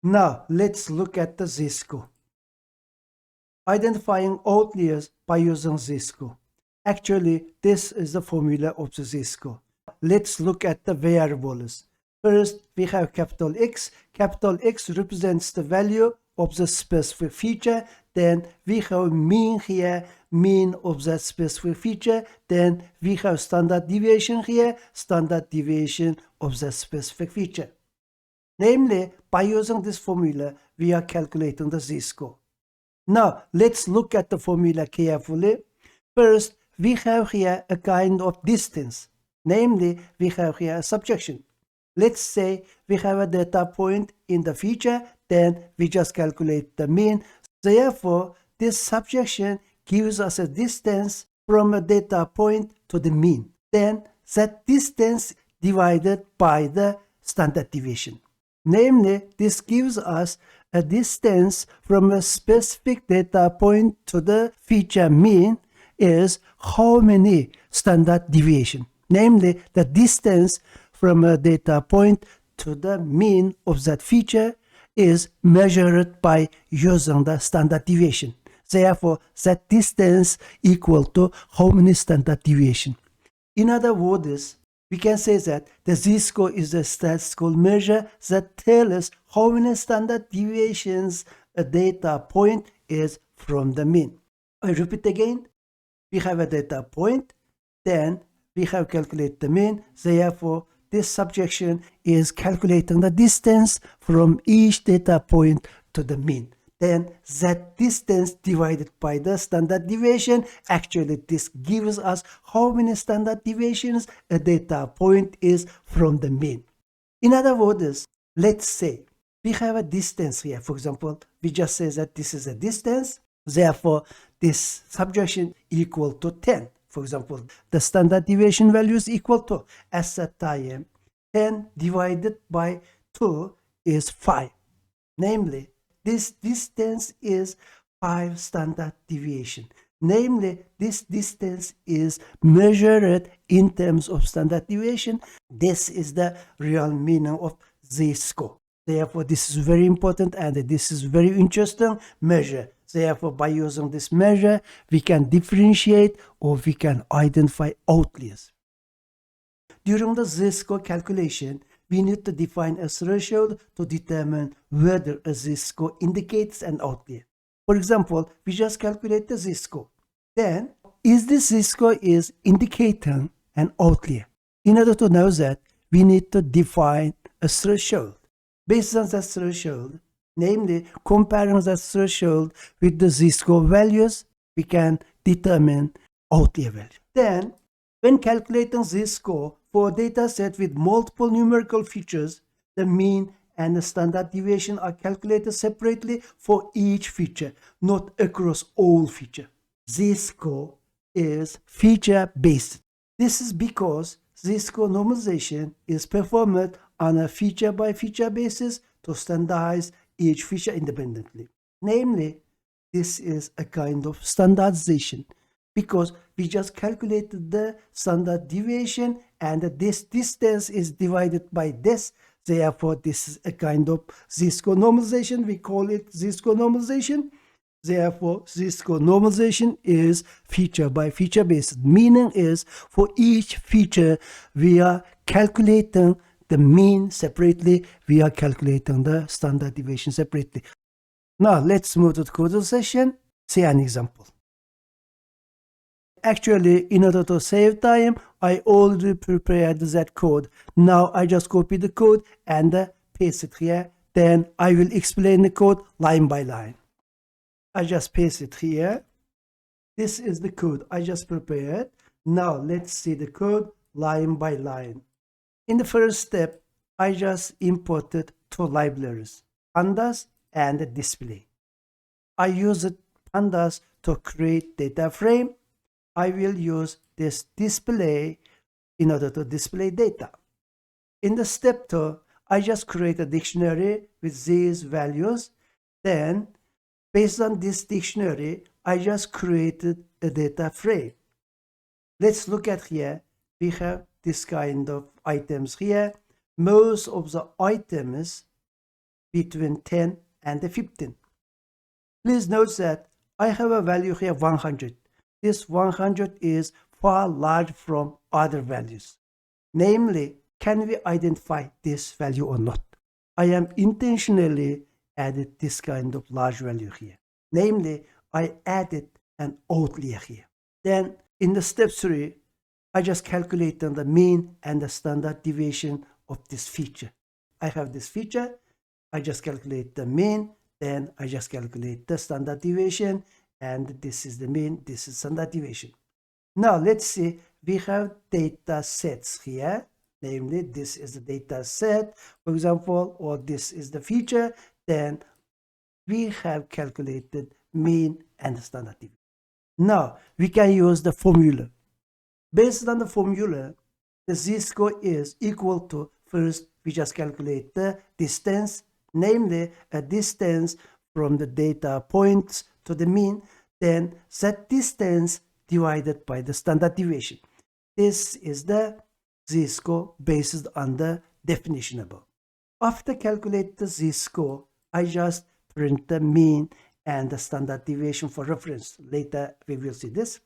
Now let's look at the z-score. Identifying outliers by using z-score. Actually, this is the formula of the z-score. Let's look at the variables. First, we have capital X. Capital X represents the value of the specific feature. Then we have mean here, mean of that specific feature. Then we have standard deviation here, standard deviation of that specific feature. Namely, by using this formula, we are calculating the z-score. Now, let's look at the formula carefully. First, we have here a kind of distance. Namely, we have here a subtraction. Let's say we have a data point in the feature, then we just calculate the mean. Therefore, this subtraction gives us a distance from a data point to the mean. Then that distance divided by the standard deviation. Namely, this gives us a distance from a specific data point to the feature mean is how many standard deviation. Namely, the distance from a data point to the mean of that feature is measured by using the standard deviation. Therefore, that distance equal to how many standard deviation. In other words, we can say that the z-score is a statistical measure that tells us how many standard deviations a data point is from the mean. I repeat again, we have a data point, then we have calculated the mean. Therefore, this subtraction is calculating the distance from each data point to the mean. Then that distance divided by the standard deviation, actually this gives us how many standard deviations a data point is from the mean. In other words, let's say we have a distance here. For example, we just say that this is a distance. Therefore, this subtraction equal to 10. For example, the standard deviation value is equal to, at that time, 10 divided by 2 is 5. Namely, this distance is 5 standard deviation. Namely, this distance is measured in terms of standard deviation. This is the real meaning of z-score. Therefore, this is very important and this is very interesting measure. Therefore, by using this measure, we can differentiate or we can identify outliers. During the z-score calculation, we need to define a threshold to determine whether a z-score indicates an outlier. For example, we just calculate the z-score. Then, is this z-score is indicating an outlier? In order to know that, we need to define a threshold. Based on that threshold, namely comparing that threshold with the z-score values, we can determine outlier value. Then, when calculating z-score for a data set with multiple numerical features, the mean and the standard deviation are calculated separately for each feature, not across all features. Z-score is feature-based. This is because z-score normalization is performed on a feature-by-feature basis to standardize each feature independently. Namely, this is a kind of standardization because we just calculated the standard deviation and this distance is divided by this. Therefore, this is a kind of z-score normalization. We call it z-score normalization. Therefore, z-score normalization is feature by feature based. Meaning is for each feature, we are calculating the mean separately. We are calculating the standard deviation separately. Now, let's move to the coding session. See an example. Actually, in order to save time, I already prepared that code. Now, I just copy the code and paste it here. Then I will explain the code line by line. I just paste it here. This is the code I just prepared. Now, let's see the code line by line. In the first step, I just imported two libraries, pandas and display. I used pandas to create data frame. I will use this display in order to display data. In the step 2, I just create a dictionary with these values. Then, based on this dictionary, I just created a data frame. Let's look at here. We have this kind of items here. Most of the items between 10 and 15. Please note that I have a value here 100. This 100 is far large from other values. Namely, can we identify this value or not? I am intentionally added this kind of large value here. Namely, I added an outlier here. Then in the step 3, I just calculated the mean and the standard deviation of this feature. I have this feature, I just calculate the mean, then I just calculate the standard deviation, and this is the mean, this is standard deviation. Now let's see, we have data sets here, namely this is the data set, for example, or this is the feature, then we have calculated mean and standard deviation. Now we can use the formula. Based on the formula, the z-score is equal to, first we just calculate the distance, namely a distance from the data points to the mean, then that distance divided by the standard deviation. This is the z-score based on the definition above. After calculate the z-score, I just print the mean and the standard deviation for reference. Later we will see this.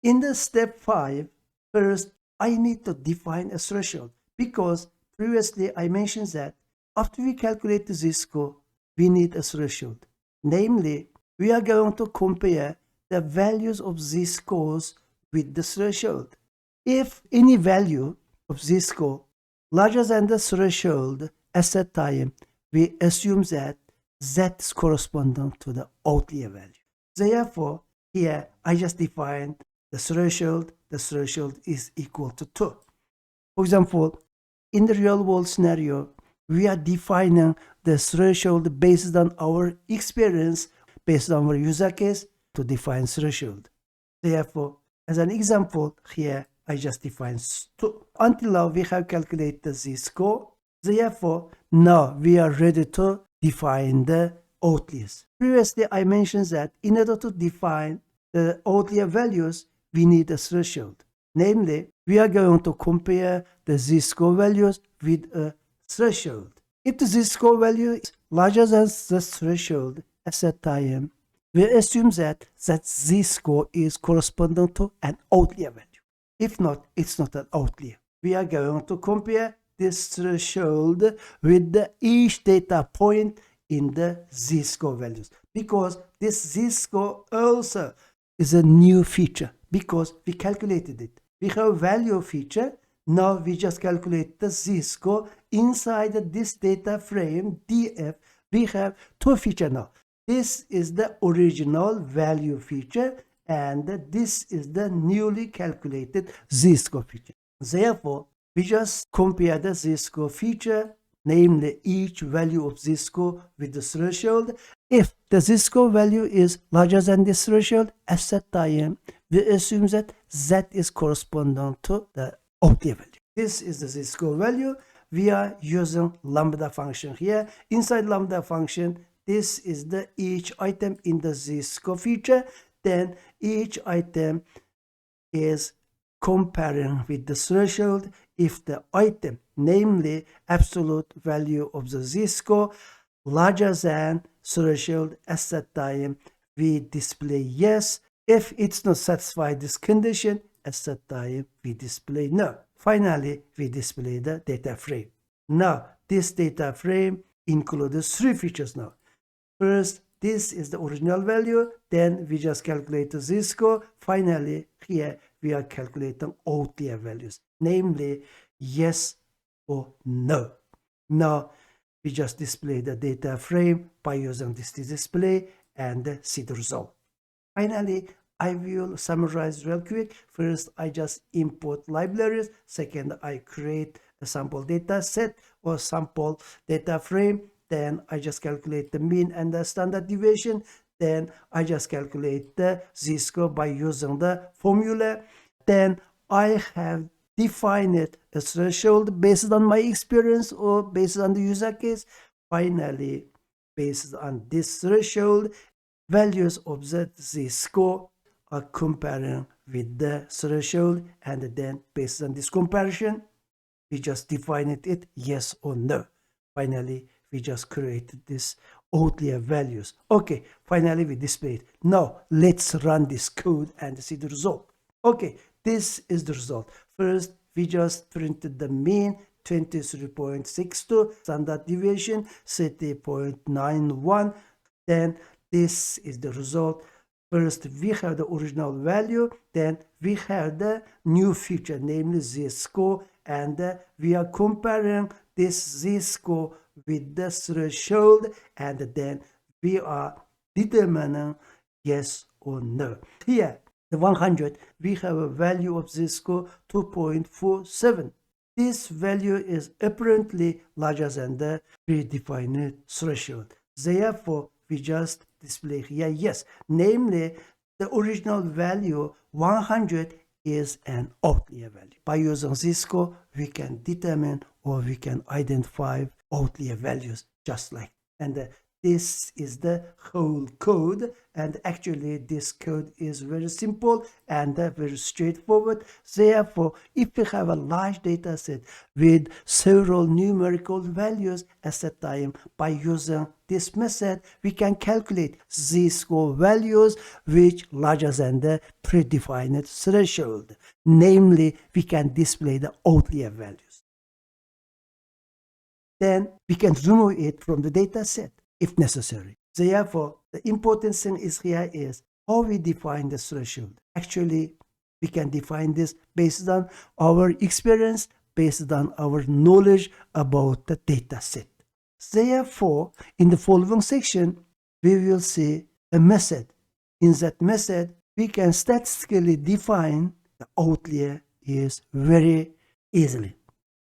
In the step 5, first I need to define a threshold, because previously I mentioned that after we calculate the z-score, we need a threshold. Namely, we are going to compare the values of z-scores with the threshold. If any value of z-score larger than the threshold at that time, we assume that z is corresponding to the outlier value. Therefore, here I just define the threshold is equal to 2. For example, in the real world scenario, we are defining the threshold based on our experience, based on our user case to define threshold. Therefore, as an example, here I just define 2. Until now, we have calculated the z-score. Therefore, now we are ready to define the outliers. Previously, I mentioned that in order to define the outlier values, we need a threshold. Namely, we are going to compare the z-score values with a threshold. If the z-score value is larger than the threshold at that time, we assume that z-score is corresponding to an outlier value. If not, it's not an outlier. We are going to compare this threshold with each data point in the z-score values, because this z-score also is a new feature, because we calculated it. We have value feature. Now we just calculate the z-score inside this data frame df. We have 2 features now. This is the original value feature, and this is the newly calculated z-score feature. Therefore, we just compare the z-score feature, namely each value of z-score with the threshold. If the z-score value is larger than this threshold at that time, we assume that z is corresponding to the outlier value. This is the z-score value. We are using lambda function here. Inside lambda function, this is the each item in the z-score feature. Then each item is comparing with the threshold. If the item, namely absolute value of the z-score, larger than threshold at that time, we display yes. If it's not satisfied this condition, at that time we display no. Finally, we display the data frame. Now, this data frame includes 3 features now. First, this is the original value. Then we just calculate the z-score. Finally, here we are calculating outlier values, namely yes or no. Now, we just display the data frame by using this display and see the result. Finally, I will summarize real quick. First, I just import libraries. Second, I create a sample data set or sample data frame. Then I just calculate the mean and the standard deviation. Then I just calculate the z-score by using the formula. Then I have defined a threshold based on my experience or based on the user case. Finally, based on this threshold, values of the z-score are comparing with the threshold, and then based on this comparison, we just define it yes or no. Finally, we just created this outlier values. Okay, finally we display it. Now let's run this code and see the result. Okay, this is the result. First, we just printed the mean 23.62, standard deviation 30.91. Then this is the result. First, we have the original value, then we have the new feature, namely z-score, and we are comparing this z-score with the threshold, and then we are determining yes or no. Here, the 100, we have a value of z-score 2.47. This value is apparently larger than the predefined threshold. Therefore, we just display here yes, namely the original value 100 is an outlier value. By using z-score, we can determine or we can identify outlier values just like. And this is the whole code, and actually this code is very simple and very straightforward. Therefore, if we have a large data set with several numerical values at that time, by using this method, we can calculate z-score values which larger than the predefined threshold. Namely, we can display the outlier values. Then we can remove it from the data set if necessary. Therefore, the important thing is here is how we define the threshold. Actually, we can define this based on our experience, based on our knowledge about the data set. Therefore, in the following section, we will see a method. In that method, we can statistically define the outlier is very easily.